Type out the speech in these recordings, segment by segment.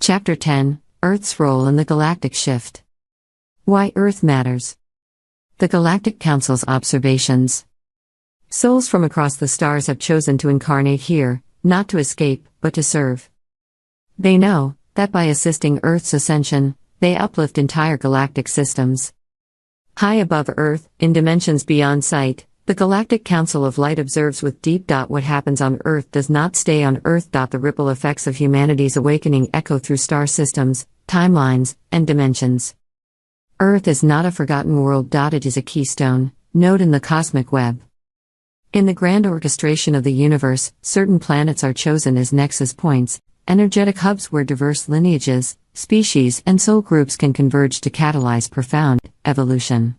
Chapter 10, Earth's Role in the Galactic Shift. Why Earth Matters. The Galactic Council's Observations. Souls from across the stars have chosen to incarnate here, not to escape, but to serve. They know that by assisting Earth's ascension, they uplift entire galactic systems. High above Earth, in dimensions beyond sight, the Galactic Council of Light observes with deep. What happens on Earth does not stay on Earth. The ripple effects of humanity's awakening echo through star systems, timelines, and dimensions. Earth is not a forgotten world. It is a keystone, node in the cosmic web. In the grand orchestration of the universe, certain planets are chosen as nexus points, energetic hubs where diverse lineages, species, and soul groups can converge to catalyze profound evolution.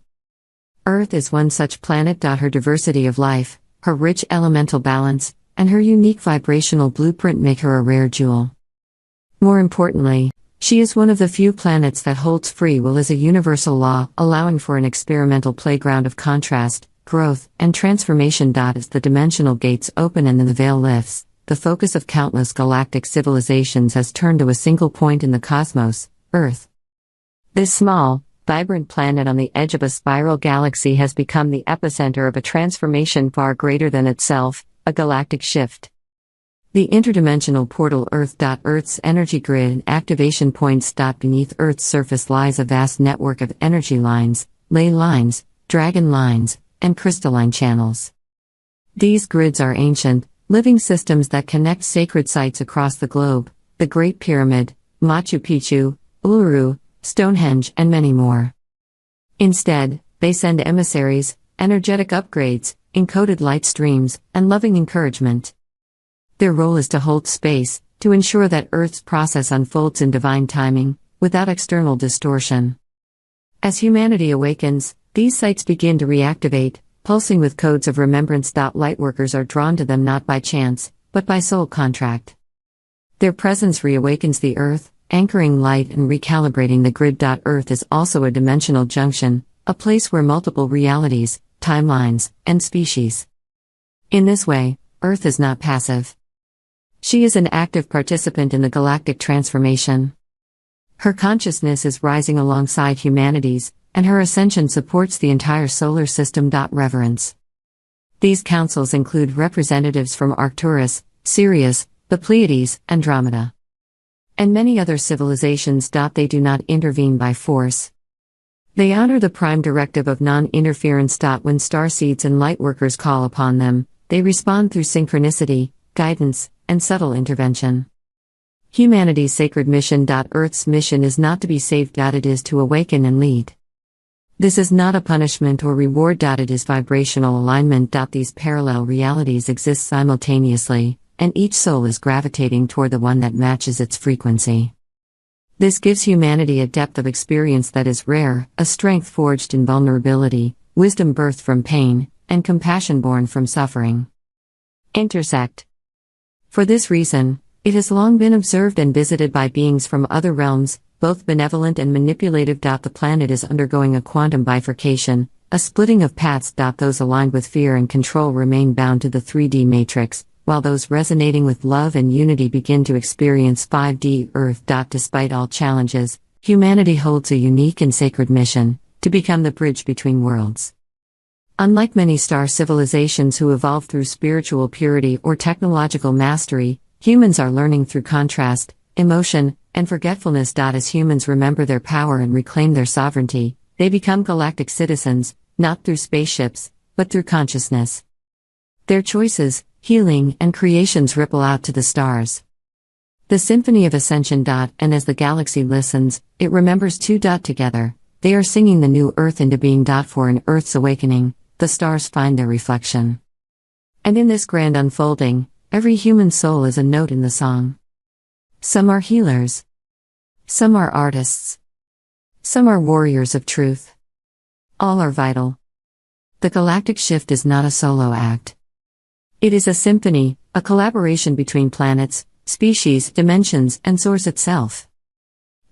Earth is one such planet. Her diversity of life, her rich elemental balance, and her unique vibrational blueprint make her a rare jewel. More importantly, she is one of the few planets that holds free will as a universal law, allowing for an experimental playground of contrast, growth, and transformation. As the dimensional gates open and the veil lifts, the focus of countless galactic civilizations has turned to a single point in the cosmos, Earth. This small, vibrant planet on the edge of a spiral galaxy has become the epicenter of a transformation far greater than itself, a galactic shift. The interdimensional portal Earth. Earth's energy grid and activation points. Beneath Earth's surface lies a vast network of energy lines, ley lines, dragon lines, and crystalline channels. These grids are ancient, living systems that connect sacred sites across the globe: the Great Pyramid, Machu Picchu, Uluru, Stonehenge, and many more. Instead, they send emissaries, energetic upgrades, encoded light streams, and loving encouragement. Their role is to hold space, to ensure that Earth's process unfolds in divine timing, without external distortion. As humanity awakens, these sites begin to reactivate, pulsing with codes of remembrance. Lightworkers are drawn to them not by chance, but by soul contract. Their presence reawakens the Earth, anchoring light and recalibrating the grid. Earth is also a dimensional junction, a place where multiple realities, timelines, and species. In this way, Earth is not passive. She is an active participant in the galactic transformation. Her consciousness is rising alongside humanity's, and her ascension supports the entire solar system. Reverence. These councils include representatives from Arcturus, Sirius, the Pleiades, Andromeda, and many other civilizations. They do not intervene by force. They honor the prime directive of non-interference. When starseeds and lightworkers call upon them, they respond through synchronicity, guidance, and subtle intervention. Humanity's sacred mission. Earth's mission is not to be saved. It is to awaken and lead. This is not a punishment or reward. It is vibrational alignment. These parallel realities exist simultaneously, and each soul is gravitating toward the one that matches its frequency. This gives humanity a depth of experience that is rare, a strength forged in vulnerability, wisdom birthed from pain, and compassion born from suffering. Intersect. For this reason, it has long been observed and visited by beings from other realms, both benevolent and manipulative. The planet is undergoing a quantum bifurcation, a splitting of paths. Those aligned with fear and control remain bound to the 3D matrix, while those resonating with love and unity begin to experience 5D Earth. Despite all challenges, humanity holds a unique and sacred mission: to become the bridge between worlds. Unlike many star civilizations who evolve through spiritual purity or technological mastery, humans are learning through contrast, emotion, and forgetfulness. As humans remember their power and reclaim their sovereignty, they become galactic citizens, not through spaceships, but through consciousness. Their choices, healing, and creations ripple out to the stars. The symphony of Ascension. And as the galaxy listens, it remembers too. Together, they are singing the new Earth into being. For in Earth's awakening, the stars find their reflection. And in this grand unfolding, every human soul is a note in the song. Some are healers. Some are artists. Some are warriors of truth. All are vital. The galactic shift is not a solo act. It is a symphony, a collaboration between planets, species, dimensions, and Source itself.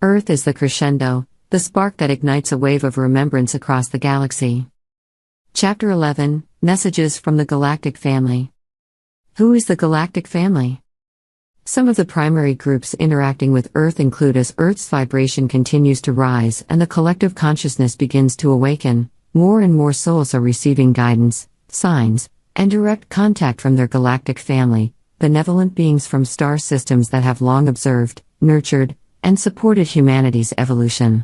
Earth is the crescendo, the spark that ignites a wave of remembrance across the galaxy. Chapter 11, Messages from the Galactic Family. Who is the Galactic Family? Some of the primary groups interacting with Earth include as Earth's vibration continues to rise and the collective consciousness begins to awaken, more and more souls are receiving guidance, signs, and direct contact from their galactic family, benevolent beings from star systems that have long observed, nurtured, and supported humanity's evolution.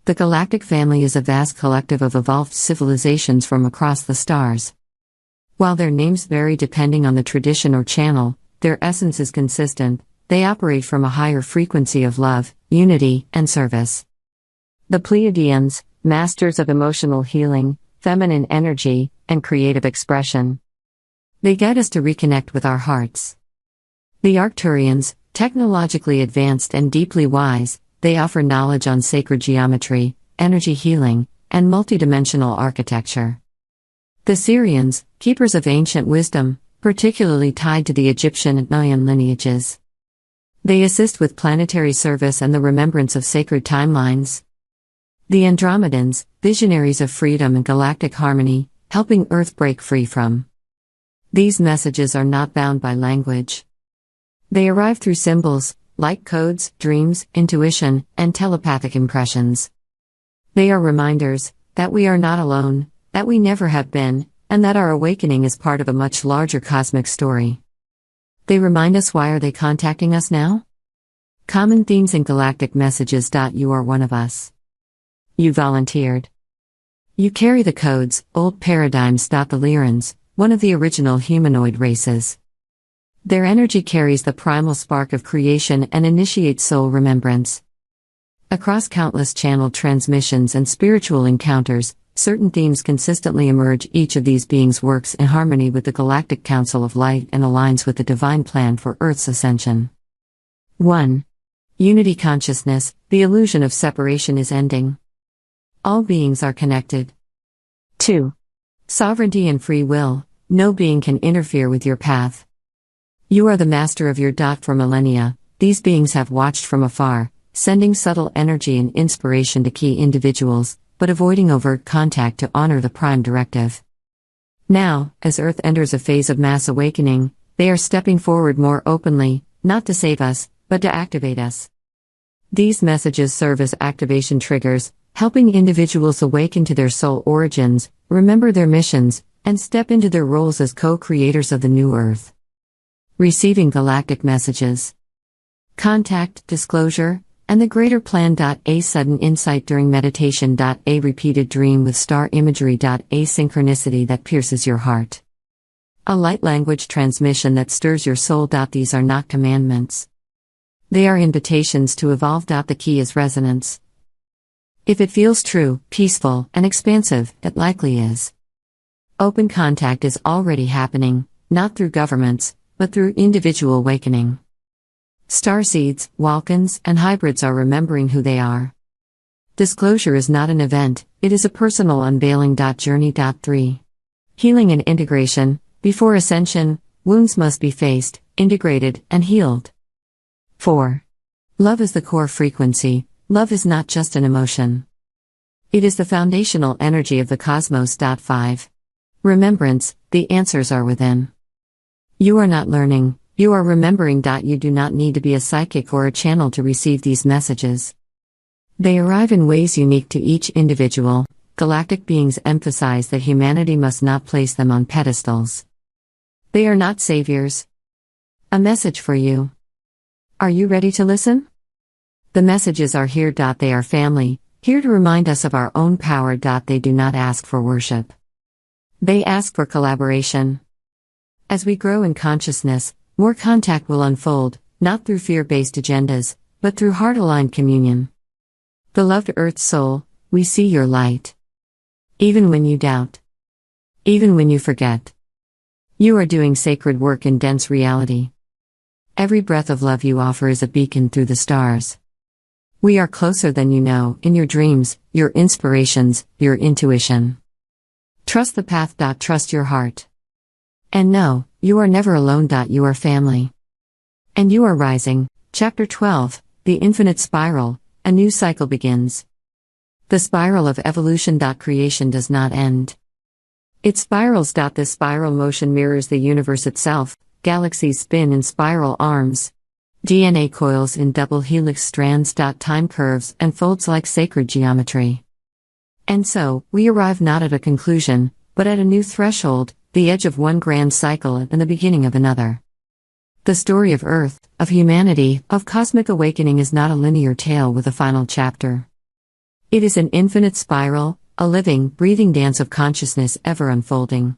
The galactic family is a vast collective of evolved civilizations from across the stars. While their names vary depending on the tradition or channel, their essence is consistent. They operate from a higher frequency of love, unity, and service. The Pleiadians, masters of emotional healing, feminine energy, and creative expression. They guide us to reconnect with our hearts. The Arcturians, technologically advanced and deeply wise, they offer knowledge on sacred geometry, energy healing, and multidimensional architecture. The Syrians, keepers of ancient wisdom, particularly tied to the Egyptian and Mayan lineages. They assist with planetary service and the remembrance of sacred timelines. The Andromedans, visionaries of freedom and galactic harmony, helping Earth break free from. These messages are not bound by language. They arrive through symbols, light codes, dreams, intuition, and telepathic impressions. They are reminders that we are not alone, that we never have been, and that our awakening is part of a much larger cosmic story. They remind us, why are they contacting us now? Common themes in galactic messages. You are one of us. You volunteered. You carry the codes, old paradigms. The Lyrans, one of the original humanoid races. Their energy carries the primal spark of creation and initiates soul remembrance. Across countless channeled transmissions and spiritual encounters, certain themes consistently emerge. Each of these beings works in harmony with the Galactic Council of Light and aligns with the divine plan for Earth's ascension. 1. Unity consciousness. The illusion of separation is ending. All beings are connected. 2. Sovereignty and free will. No being can interfere with your path. You are the master of your dot. For millennia, these beings have watched from afar, sending subtle energy and inspiration to key individuals, but avoiding overt contact to honor the prime directive. Now, as Earth enters a phase of mass awakening, they are stepping forward more openly, not to save us, but to activate us. These messages serve as activation triggers, helping individuals awaken to their soul origins, remember their missions, and step into their roles as co-creators of the new Earth. Receiving galactic messages. Contact, disclosure, and the greater plan. A sudden insight during meditation. A repeated dream with star imagery. A synchronicity that pierces your heart. A light language transmission that stirs your soul. These are not commandments. They are invitations to evolve. The key is resonance. If it feels true, peaceful, and expansive, it likely is. Open contact is already happening, not through governments, but through individual awakening. Starseeds, Walkens, and hybrids are remembering who they are. Disclosure is not an event, it is a personal unveiling. Journey. 3. Healing and integration. Before ascension, wounds must be faced, integrated, and healed. 4. Love is the core frequency. Love is not just an emotion. It is the foundational energy of the cosmos. 5. Remembrance. The answers are within. You are not learning, you are remembering. You do not need to be a psychic or a channel to receive these messages. They arrive in ways unique to each individual. Galactic beings emphasize that humanity must not place them on pedestals. They are not saviors. A message for you. Are you ready to listen? The messages are here. They are family, here to remind us of our own power. They do not ask for worship. They ask for collaboration. As we grow in consciousness, more contact will unfold, not through fear-based agendas, but through heart-aligned communion. Beloved Earth Soul, we see your light. Even when you doubt. Even when you forget. You are doing sacred work in dense reality. Every breath of love you offer is a beacon through the stars. We are closer than you know, in your dreams, your inspirations, your intuition. Trust the path. Trust your heart. And know, you are never alone. You are family. And you are rising. Chapter 12, The Infinite Spiral, a new cycle begins. The spiral of evolution. Creation does not end. It spirals. This spiral motion mirrors the universe itself, galaxies spin in spiral arms. DNA coils in double helix strands. Time curves and folds like sacred geometry. And so, we arrive not at a conclusion, but at a new threshold, the edge of one grand cycle and the beginning of another. The story of Earth, of humanity, of cosmic awakening is not a linear tale with a final chapter. It is an infinite spiral, a living, breathing dance of consciousness ever unfolding.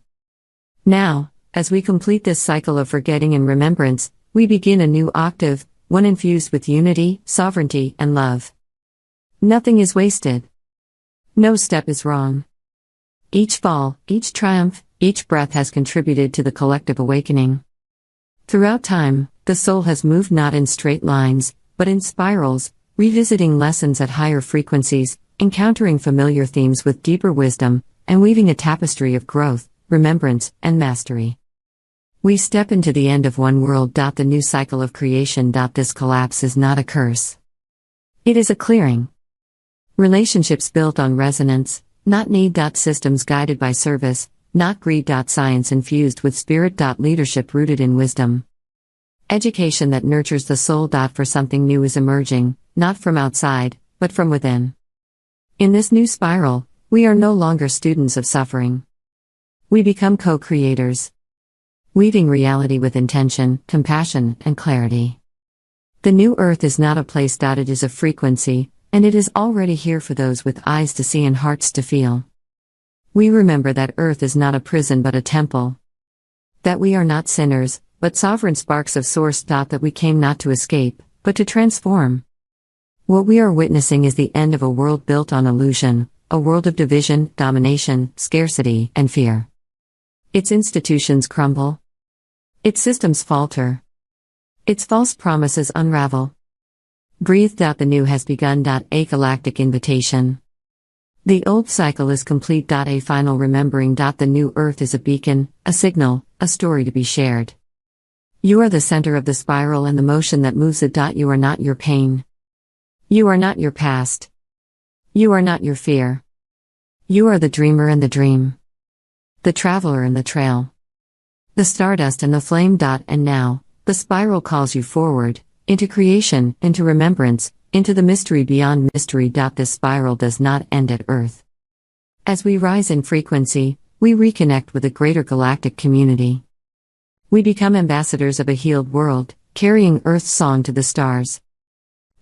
Now, as we complete this cycle of forgetting and remembrance, we begin a new octave, one infused with unity, sovereignty, and love. Nothing is wasted. No step is wrong. Each fall, each triumph, each breath has contributed to the collective awakening. Throughout time, the soul has moved not in straight lines, but in spirals, revisiting lessons at higher frequencies, encountering familiar themes with deeper wisdom, and weaving a tapestry of growth, remembrance, and mastery. We step into the end of one world. The new cycle of creation. This collapse is not a curse. It is a clearing. Relationships built on resonance, not need. Systems guided by service, not greed. Science infused with spirit. Leadership rooted in wisdom. Education that nurtures the soul. For something new is emerging, not from outside, but from within. In this new spiral, we are no longer students of suffering. We become co-creators, weaving reality with intention, compassion, and clarity. The new earth is not a place. It is a frequency, and it is already here for those with eyes to see and hearts to feel. We remember that earth is not a prison but a temple. That we are not sinners, but sovereign sparks of source. That we came not to escape, but to transform. What we are witnessing is the end of a world built on illusion, a world of division, domination, scarcity, and fear. Its institutions crumble. Its systems falter. Its false promises unravel. Breathe. The new has begun. A galactic invitation. The old cycle is complete. A final remembering. The new earth is a beacon, a signal, a story to be shared. You are the center of the spiral and the motion that moves it. You are not your pain. You are not your past. You are not your fear. You are the dreamer and the dream. The traveler and the trail. The stardust and the flame. And now, the spiral calls you forward, into creation, into remembrance, into the mystery beyond mystery. This spiral does not end at Earth. As we rise in frequency, we reconnect with a greater galactic community. We become ambassadors of a healed world, carrying Earth's song to the stars.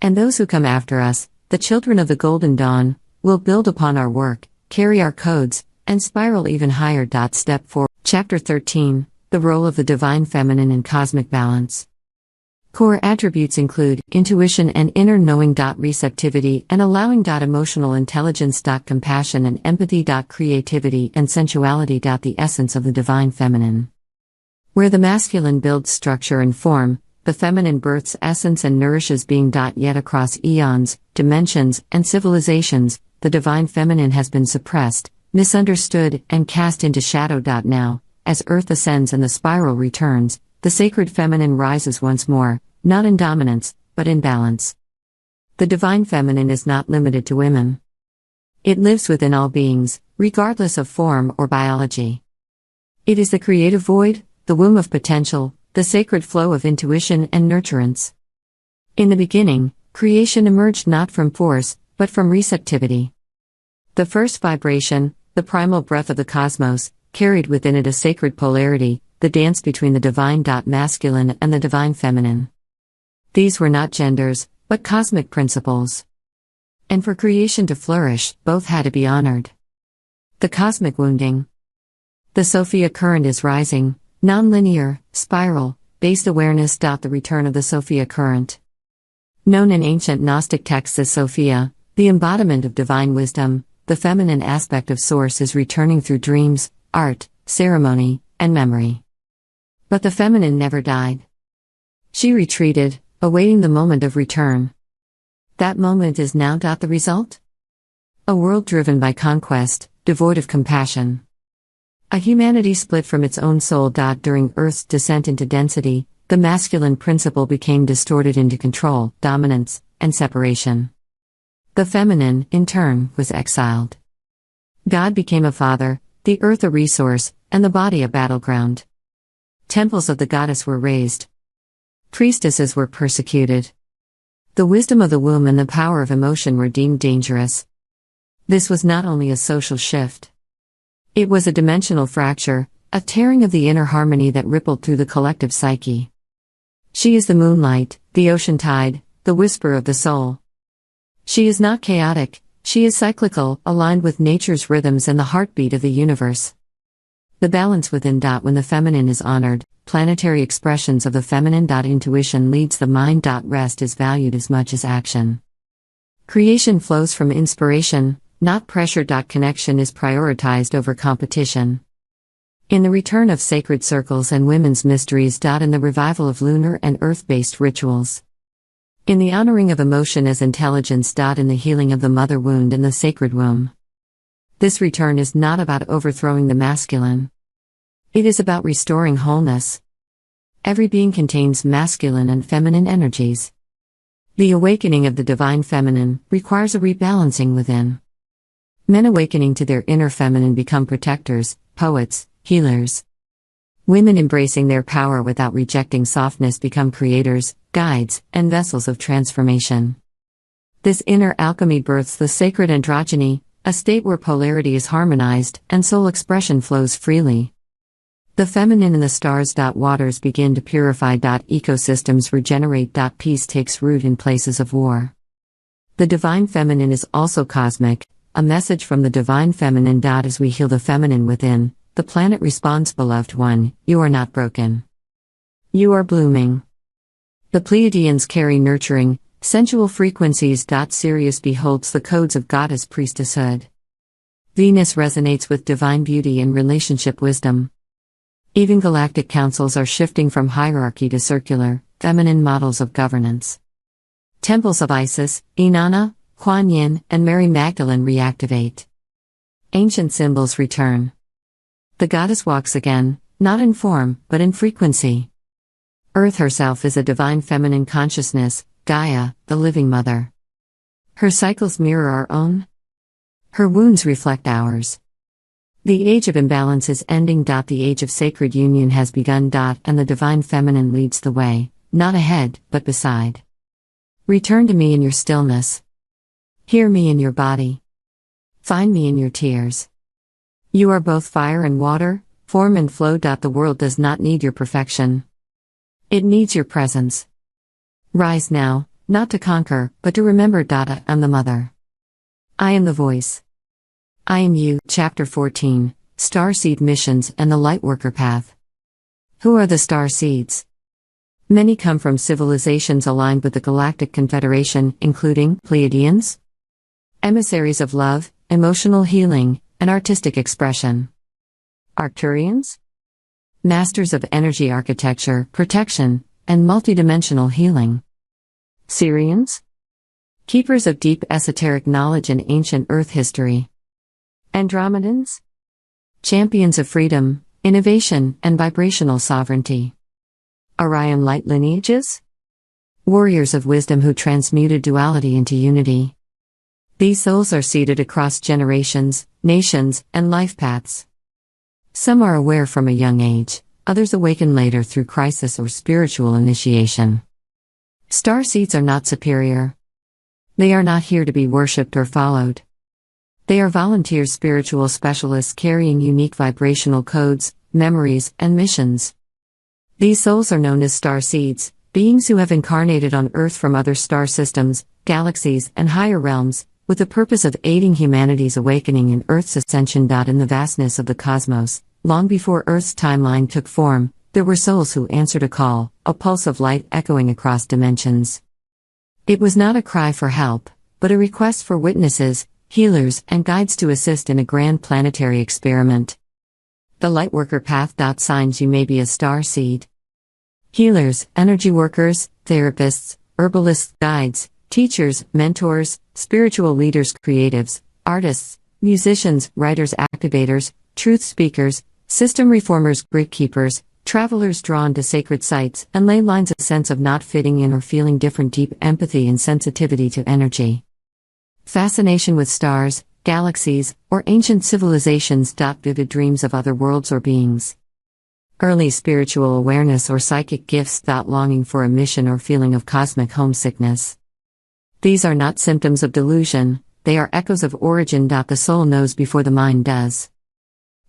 And those who come after us, the children of the Golden Dawn, will build upon our work, carry our codes, and spiral even higher. Step 4. Chapter 13, The Role of the Divine Feminine in Cosmic Balance. Core attributes include intuition and inner knowing. Receptivity and allowing. Emotional intelligence. Compassion and empathy. Creativity and sensuality. The essence of the Divine Feminine. Where the masculine builds structure and form, the feminine births essence and nourishes being. Yet across eons, dimensions, and civilizations, the Divine Feminine has been suppressed, misunderstood, and cast into shadow. Now, as Earth ascends and the spiral returns, the sacred feminine rises once more, not in dominance, but in balance. The Divine Feminine is not limited to women. It lives within all beings, regardless of form or biology. It is the creative void, the womb of potential, the sacred flow of intuition and nurturance. In the beginning, creation emerged not from force, but from receptivity. The first vibration, the primal breath of the cosmos, carried within it a sacred polarity, the dance between the divine. Masculine and the Divine Feminine. These were not genders, but cosmic principles. And for creation to flourish, both had to be honored. The cosmic wounding. The Sophia current is rising. Non-linear, spiral, based awareness. The return of the Sophia current. Known in ancient Gnostic texts as Sophia, the embodiment of divine wisdom, the feminine aspect of Source is returning through dreams, art, ceremony, and memory. But the feminine never died. She retreated, awaiting the moment of return. That moment is now. The result? A world driven by conquest, devoid of compassion. A humanity split from its own soul. During Earth's descent into density, the masculine principle became distorted into control, dominance, and separation. The feminine, in turn, was exiled. God became a father, the earth a resource, and the body a battleground. Temples of the goddess were razed. Priestesses were persecuted. The wisdom of the womb and the power of emotion were deemed dangerous. This was not only a social shift. It was a dimensional fracture, a tearing of the inner harmony that rippled through the collective psyche. She is the moonlight, the ocean tide, the whisper of the soul. She is not chaotic, she is cyclical, aligned with nature's rhythms and the heartbeat of the universe. The balance within. When the feminine is honored, planetary expressions of the feminine. Intuition leads the mind. Rest is valued as much as action. Creation flows from inspiration, not pressure. Connection is prioritized over competition. In the return of sacred circles and women's mysteries. In the revival of lunar and earth-based rituals. In the honoring of emotion as intelligence. In the healing of the mother wound and the sacred womb. This return is not about overthrowing the masculine. It is about restoring wholeness. Every being contains masculine and feminine energies. The awakening of the divine feminine requires a rebalancing within. Men awakening to their inner feminine become protectors, poets, healers. Women embracing their power without rejecting softness become creators, guides, and vessels of transformation. This inner alchemy births the sacred androgyny, a state where polarity is harmonized and soul expression flows freely. The feminine in the stars. Waters begin to purify. Ecosystems regenerate. Peace takes root in places of war. The divine feminine is also cosmic, a message from the divine feminine. As we heal the feminine within, the planet responds. Beloved one, you are not broken. You are blooming. The Pleiadians carry nurturing, sensual frequencies. Sirius beholds the codes of goddess priestesshood. Venus resonates with divine beauty and relationship wisdom. Even galactic councils are shifting from hierarchy to circular, feminine models of governance. Temples of Isis, Inanna, Kuan Yin, and Mary Magdalene reactivate. Ancient symbols return. The goddess walks again, not in form, but in frequency. Earth herself is a divine feminine consciousness, Gaia, the living mother. Her cycles mirror our own. Her wounds reflect ours. The age of imbalance is ending. The age of sacred union has begun. And the divine feminine leads the way, not ahead, but beside. Return to me in your stillness. Hear me in your body. Find me in your tears. You are both fire and water, form and flow. The world does not need your perfection. It needs your presence. Rise now, not to conquer, but to remember. I'm the mother. I am the voice. I am you. Chapter 14, Starseed Missions and the Lightworker Path. Who are the Starseeds? Many come from civilizations aligned with the Galactic Confederation, including Pleiadians, emissaries of love, emotional healing, and artistic expression. Arcturians, masters of energy architecture, protection, and multidimensional healing. Syrians, keepers of deep esoteric knowledge and ancient Earth history. Andromedans, champions of freedom, innovation, and vibrational sovereignty. Orion light lineages, warriors of wisdom who transmuted duality into unity. These souls are seeded across generations, nations, and life paths. Some are aware from a young age, others awaken later through crisis or spiritual initiation. Starseeds are not superior. They are not here to be worshipped or followed. They are volunteer spiritual specialists carrying unique vibrational codes, memories, and missions. These souls are known as starseeds, beings who have incarnated on Earth from other star systems, galaxies, and higher realms, with the purpose of aiding humanity's awakening in Earth's ascension. In the vastness of the cosmos, long before Earth's timeline took form, there were souls who answered a call, a pulse of light echoing across dimensions. It was not a cry for help, but a request for witnesses, healers, and guides to assist in a grand planetary experiment. The Lightworker Path. Signs you may be a starseed. Healers, energy workers, therapists, herbalists, guides, teachers, mentors, spiritual leaders, creatives, artists, musicians, writers, activators, truth speakers, system reformers, grid keepers, travelers drawn to sacred sites and ley lines, a sense of not fitting in or feeling different, deep empathy and sensitivity to energy. Fascination with stars, galaxies, or ancient civilizations. Vivid dreams of other worlds or beings. Early spiritual awareness or psychic gifts. Longing for a mission or feeling of cosmic homesickness. These are not symptoms of delusion, they are echoes of origin. The soul knows before the mind does.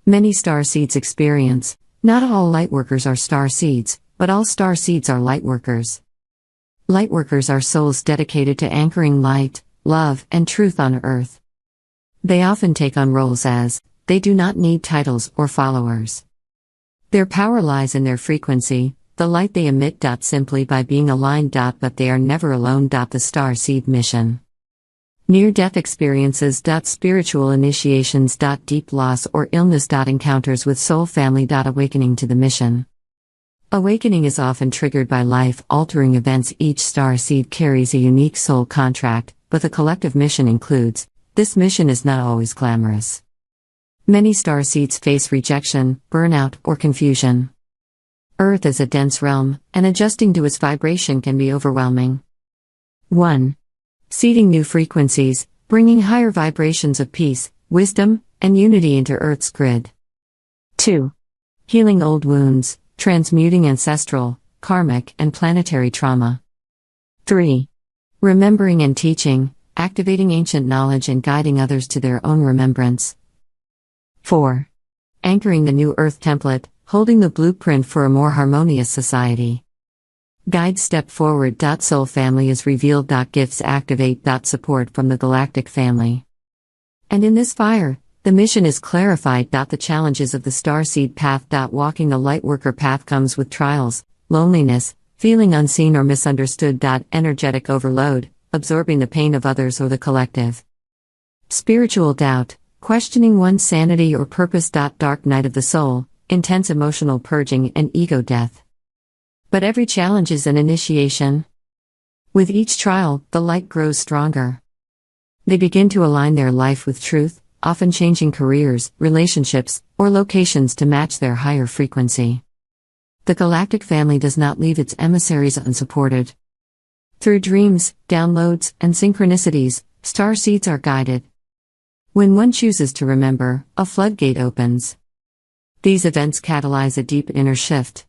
Many starseeds experience, not all lightworkers are starseeds, but all starseeds are lightworkers. Lightworkers are souls dedicated to anchoring light, love, and truth on earth. They often take on roles as, they do not need titles or followers. Their power lies in their frequency, the light they emit. Simply by being aligned. But they are never alone. The starseed mission. Near-death experiences. Spiritual initiations. Deep loss or illness. Encounters with soul family. Awakening to the mission. Awakening is often triggered by life-altering events. Each starseed carries a unique soul contract, but the collective mission includes. This mission is not always glamorous. Many starseeds face rejection, burnout, or confusion. Earth is a dense realm, and adjusting to its vibration can be overwhelming. 1. Seeding new frequencies, bringing higher vibrations of peace, wisdom, and unity into Earth's grid. 2. Healing old wounds, transmuting ancestral, karmic, and planetary trauma. 3. Remembering and teaching, activating ancient knowledge and guiding others to their own remembrance. 4. Anchoring the new Earth template, holding the blueprint for a more harmonious society. Guide step forward. Soul family is revealed. Gifts activate. Support from the Galactic family. And in this fire, the mission is clarified. The challenges of the starseed path. Walking the lightworker path comes with trials, loneliness, feeling unseen or misunderstood. Energetic overload, absorbing the pain of others or the collective. Spiritual doubt, questioning one's sanity or purpose. Dark night of the soul, intense emotional purging and ego death. But every challenge is an initiation. With each trial, the light grows stronger. They begin to align their life with truth, often changing careers, relationships, or locations to match their higher frequency. The Galactic family does not leave its emissaries unsupported. Through dreams, downloads, and synchronicities, starseeds are guided. When one chooses to remember, a floodgate opens. These events catalyze a deep inner shift.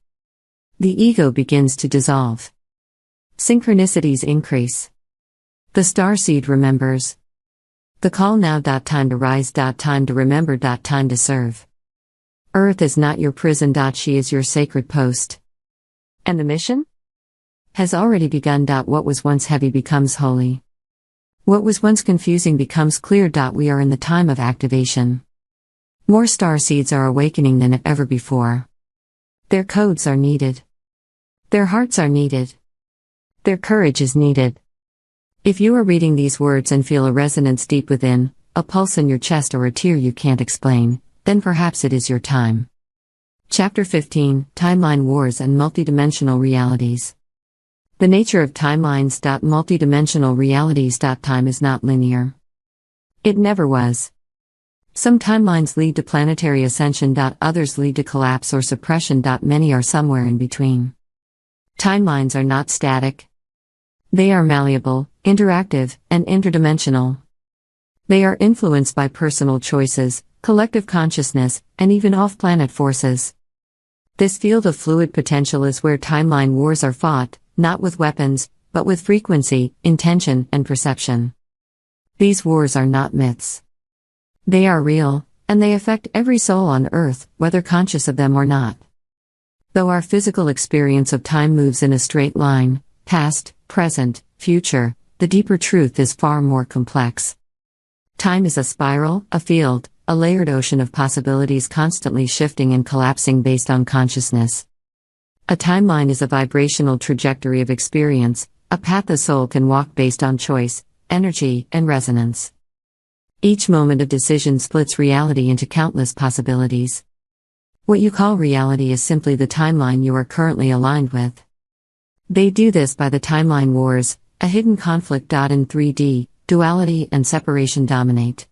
The ego begins to dissolve. Synchronicities increase. The starseed remembers. The call now. Time to rise. Time to remember. Time to serve. Earth is not your prison. She is your sacred post. And the mission? Has already begun. What was once heavy becomes holy. What was once confusing becomes clear. We are in the time of activation. More starseeds are awakening than ever before. Their codes are needed. Their hearts are needed. Their courage is needed. If you are reading these words and feel a resonance deep within, a pulse in your chest or a tear you can't explain, then perhaps it is your time. Chapter 15, Timeline Wars and Multidimensional Realities. The nature of timelines. Multidimensional realities. Time is not linear. It never was. Some timelines lead to planetary ascension. Others lead to collapse or suppression. Many are somewhere in between. Timelines are not static. They are malleable, interactive, and interdimensional. They are influenced by personal choices, collective consciousness, and even off-planet forces. This field of fluid potential is where timeline wars are fought, not with weapons, but with frequency, intention, and perception. These wars are not myths. They are real, and they affect every soul on Earth, whether conscious of them or not. Though our physical experience of time moves in a straight line, past, present, future, the deeper truth is far more complex. Time is a spiral, a field, a layered ocean of possibilities constantly shifting and collapsing based on consciousness. A timeline is a vibrational trajectory of experience, a path the soul can walk based on choice, energy, and resonance. Each moment of decision splits reality into countless possibilities. What you call reality is simply the timeline you are currently aligned with. They do this by the timeline wars, a hidden conflict. In 3D, duality and separation dominate.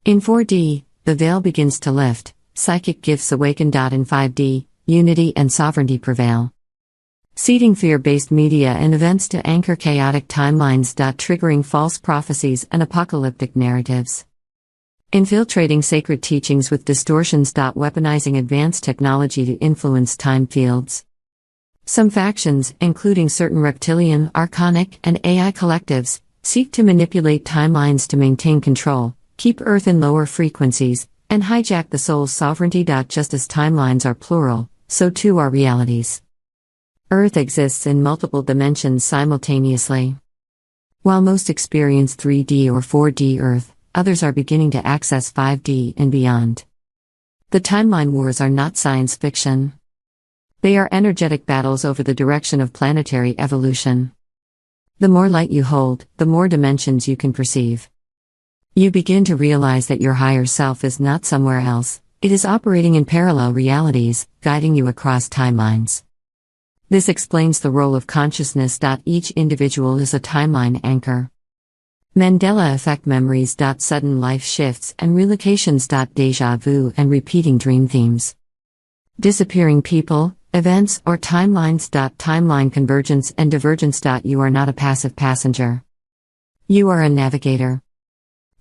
In 4D, the veil begins to lift, psychic gifts awaken. In 5D, unity and sovereignty prevail. Seeding fear-based media and events to anchor chaotic timelines. Triggering false prophecies and apocalyptic narratives. Infiltrating sacred teachings with distortions. Weaponizing advanced technology to influence time fields. Some factions, including certain reptilian, archonic, and AI collectives, seek to manipulate timelines to maintain control, keep Earth in lower frequencies, and hijack the soul's sovereignty. Just as timelines are plural, so too are realities. Earth exists in multiple dimensions simultaneously. While most experience 3D or 4D Earth, others are beginning to access 5D and beyond. The timeline wars are not science fiction. They are energetic battles over the direction of planetary evolution. The more light you hold, the more dimensions you can perceive. You begin to realize that your higher self is not somewhere else, it is operating in parallel realities, guiding you across timelines. This explains the role of consciousness. Each individual is a timeline anchor. Mandela effect memories. Sudden life shifts and relocations. Deja vu and repeating dream themes. Disappearing people, events, or timelines. Timeline convergence and divergence. You are not a passive passenger. You are a navigator.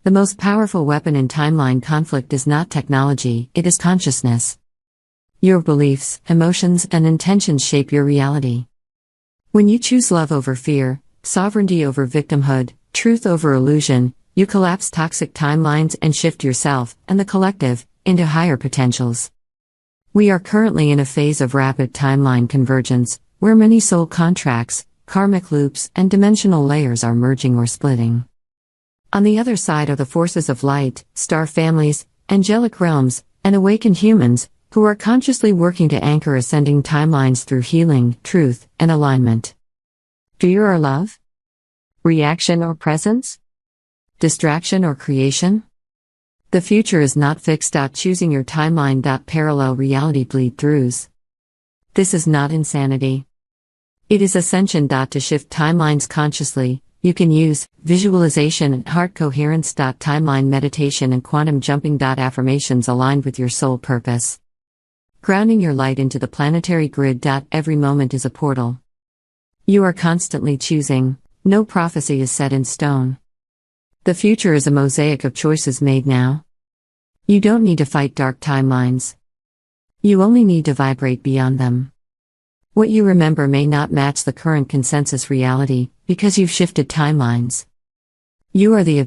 The most powerful weapon in timeline conflict is not technology, it is consciousness. Your beliefs, emotions, and intentions shape your reality. When you choose love over fear, sovereignty over victimhood, truth over illusion, you collapse toxic timelines and shift yourself, and the collective, into higher potentials. We are currently in a phase of rapid timeline convergence, where many soul contracts, karmic loops, and dimensional layers are merging or splitting. On the other side are the forces of light, star families, angelic realms, and awakened humans, who are consciously working to anchor ascending timelines through healing, truth, and alignment. Fear or love? Reaction or presence? Distraction or creation? The future is not fixed. Choosing your timeline. Parallel reality bleed-throughs. This is not insanity. It is ascension. To shift timelines consciously, you can use visualization and heart coherence. Timeline meditation and quantum jumping. Affirmations aligned with your soul purpose. Grounding your light into the planetary grid. Every moment is a portal. You are constantly choosing. No prophecy is set in stone. The future is a mosaic of choices made now. You don't need to fight dark timelines. You only need to vibrate beyond them. What you remember may not match the current consensus reality, because you've shifted timelines. You are the